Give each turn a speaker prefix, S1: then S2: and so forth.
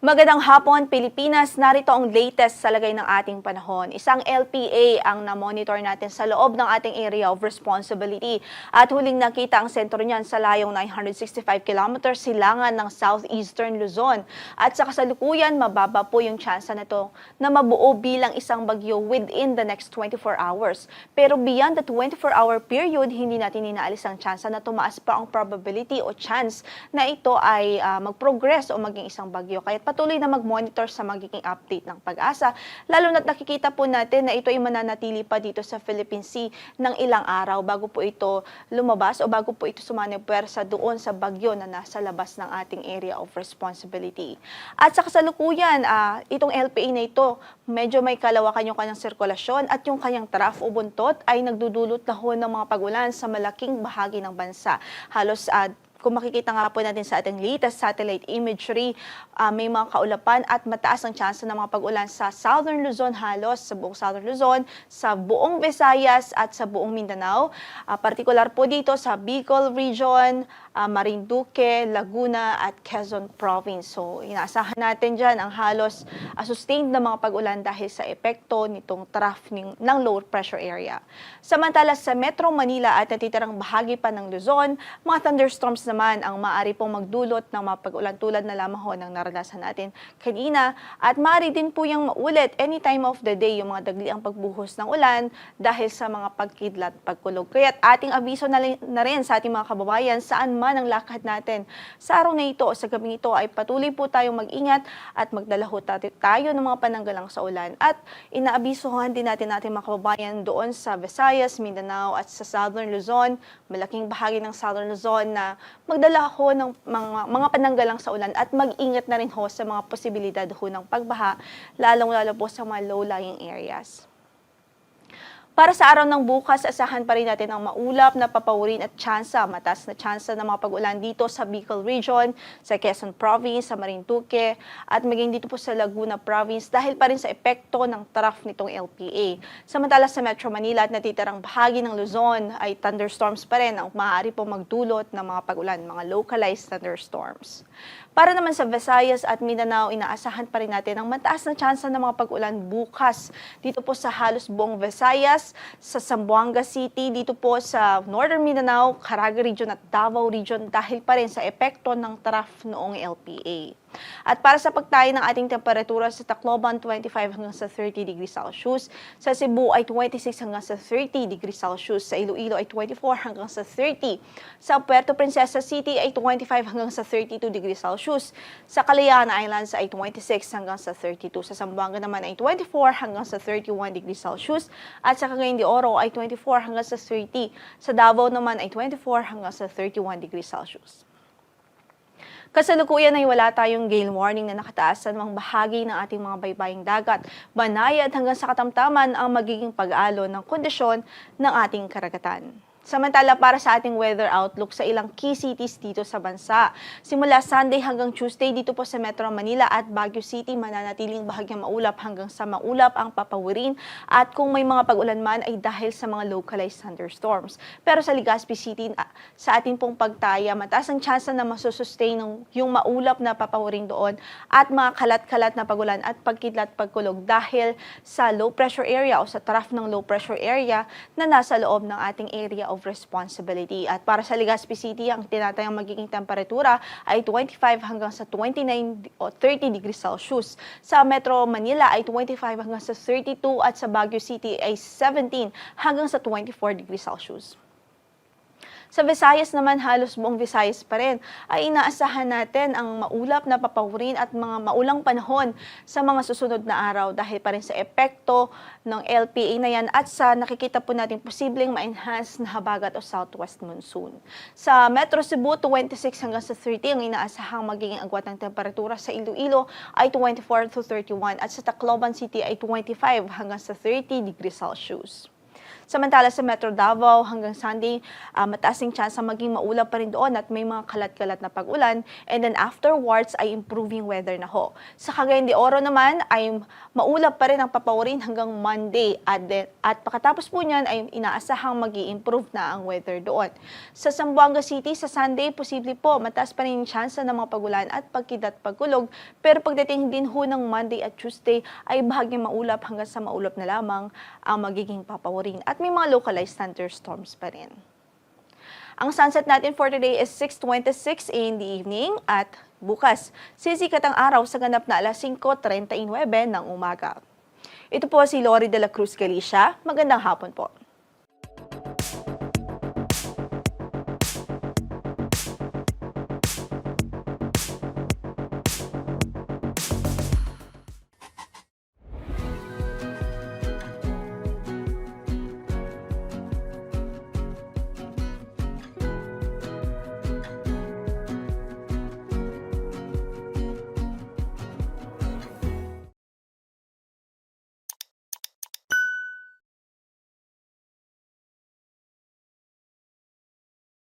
S1: Magandang hapon, Pilipinas. Narito ang latest sa lagay ng ating panahon. Isang LPA ang na-monitor natin sa loob ng ating area of responsibility. At huling nakita ang sentro niyan sa layong 965 km silangan ng southeastern Luzon. At sa kasalukuyan, mababa po yung tsansa nito na mabuo bilang isang bagyo within the next 24 hours. Pero beyond the 24-hour period, hindi natin inaalis ang tsansa na tumaas pa ang probability o chance na ito ay mag-progress o maging isang bagyo. Kaya patuloy na mag-monitor sa magiging update ng Pag-asa, lalo na't nakikita po natin na ito ay mananatili pa dito sa Philippine Sea ng ilang araw bago po ito lumabas o bago po ito sumanepuwersa doon sa bagyo na nasa labas ng ating area of responsibility. At sa kasalukuyan, itong LPA na ito, medyo may kalawakan yung kanyang sirkulasyon at yung kanyang trough o buntot ay nagdudulot na ho ng mga pag-ulan sa malaking bahagi ng bansa. Halos kung makikita nga po natin sa ating latest satellite imagery, may mga kaulapan at mataas ang tsansa ng mga pag-ulan sa Southern Luzon, halos sa buong Southern Luzon, sa buong Visayas at sa buong Mindanao. Partikular po dito sa Bicol Region, Marinduque, Laguna at Quezon Province. So inaasahan natin dyan ang halos sustained na mga pag-ulan dahil sa epekto nitong trough ng low pressure area. Samantala sa Metro Manila at natitirang bahagi pa ng Luzon, mga thunderstorms naman ang maaari pong magdulot ng mga pag-ulan tulad na lamang ho ng naranasan natin kanina, at maaari din po yung maulit any time of the day yung mga dagliang pagbuhos ng ulan dahil sa mga pagkidlat, pagkulog. Kaya ating abiso na rin sa ating mga kababayan saan man ang lakad natin sa araw na ito o sa gabing ito ay patuloy po tayong mag-ingat at magdala ho tayo ng mga pananggalang sa ulan. At inaabisohan din natin mga kababayan doon sa Visayas, Mindanao at sa Southern Luzon, malaking bahagi ng Southern Luzon na magdala ho ng mga pananggalang sa ulan at mag-ingat na rin ho sa mga posibilidad ho ng pagbaha, lalong-lalo po sa mga low-lying areas. Para sa araw ng bukas, asahan pa rin natin ang maulap na papawirin at tsansa, mataas na tsansa ng mga pag-ulan dito sa Bicol Region, sa Quezon Province, sa Marinduque, at maging dito po sa Laguna Province dahil pa rin sa epekto ng trough nitong LPA. Samantala sa Metro Manila at natitirang bahagi ng Luzon ay thunderstorms pa rin ang maaari pong magdulot ng mga pag-ulan, mga localized thunderstorms. Para naman sa Visayas at Mindanao, inaasahan pa rin natin ang mataas na tsansa ng mga pag-ulan bukas dito po sa halos buong Visayas, sa Zamboanga City, dito po sa Northern Mindanao, Caraga Region at Davao Region dahil pa rin sa epekto ng trough noong LPA. At para sa pagtayo ng ating temperatura sa Tacloban, 25 hanggang sa 30 degrees Celsius. Sa Cebu ay 26 hanggang sa 30 degrees Celsius. Sa Iloilo ay 24 hanggang sa 30. Sa Puerto Princesa City ay 25 hanggang sa 32 degrees Celsius. Sa Calayan Islands ay 26 hanggang sa 32. Sa Zamboanga naman ay 24 hanggang sa 31 degrees Celsius. At sa Cagayan de Oro ay 24 hanggang sa 30. Sa Davao naman ay 24 hanggang sa 31 degrees Celsius. Kasalukuyan ay wala tayong gale warning na nakataas sa mga bahagi ng ating mga baybaying dagat. Banayad hanggang sa katamtaman ang magiging pag-alo ng kondisyon ng ating karagatan. Samantala para sa ating weather outlook sa ilang key cities dito sa bansa. Simula Sunday hanggang Tuesday dito po sa Metro Manila at Baguio City, mananatiling bahagyang maulap hanggang sa maulap ang papawirin at kung may mga pag-ulan man ay dahil sa mga localized thunderstorms. Pero sa Legazpi City, sa ating pong pagtaya, mataas ang tsansa na masusustain yung maulap na papawirin doon at mga kalat-kalat na pag-ulan at pagkidlat pagkulog dahil sa low pressure area o sa trough ng low pressure area na nasa loob ng ating area of responsibility. At para sa Legazpi City, ang tinatayang magiging temperatura ay 25 hanggang sa 29 o 30 degrees Celsius. Sa Metro Manila ay 25 hanggang sa 32 at sa Baguio City ay 17 hanggang sa 24 degrees Celsius. Sa Visayas naman, halos buong Visayas pa rin, ay inaasahan natin ang maulap na papawirin at mga maulang panahon sa mga susunod na araw dahil pa rin sa epekto ng LPA na yan at sa nakikita po natin posibleng ma-enhance na habagat o southwest monsoon. Sa Metro Cebu, 26 hanggang sa 30 ang inaasahang magiging agwat ng temperatura. Sa Iloilo ay 24 to 31 at sa Tacloban City ay 25 hanggang sa 30 degrees Celsius. Samantala sa Metro Davao hanggang Sunday, mataas yung chance na maging maulap pa rin doon at may mga kalat-kalat na pag-ulan. And then afterwards ay improving weather na ho. Sa Cagayan de Oro naman ay maulap pa rin ang papawirin hanggang Monday. At pagkatapos po niyan ay inaasahang mag-i-improve na ang weather doon. Sa Zamboanga City, sa Sunday, posible po mataas pa rin yung chance ng mga pagulan at pagkidat pagkulog. Pero pagdating din ho ng Monday at Tuesday ay bahagyang maulap hanggang sa maulap na lamang ang magiging papawirin. At may mga localized thunderstorms pa rin. Ang sunset natin for today is 6:26 in the evening at bukas, sisikat ang araw sa ganap na alas 5:39 ng umaga. Ito po si Lori de la Cruz Galicia. Magandang hapon po.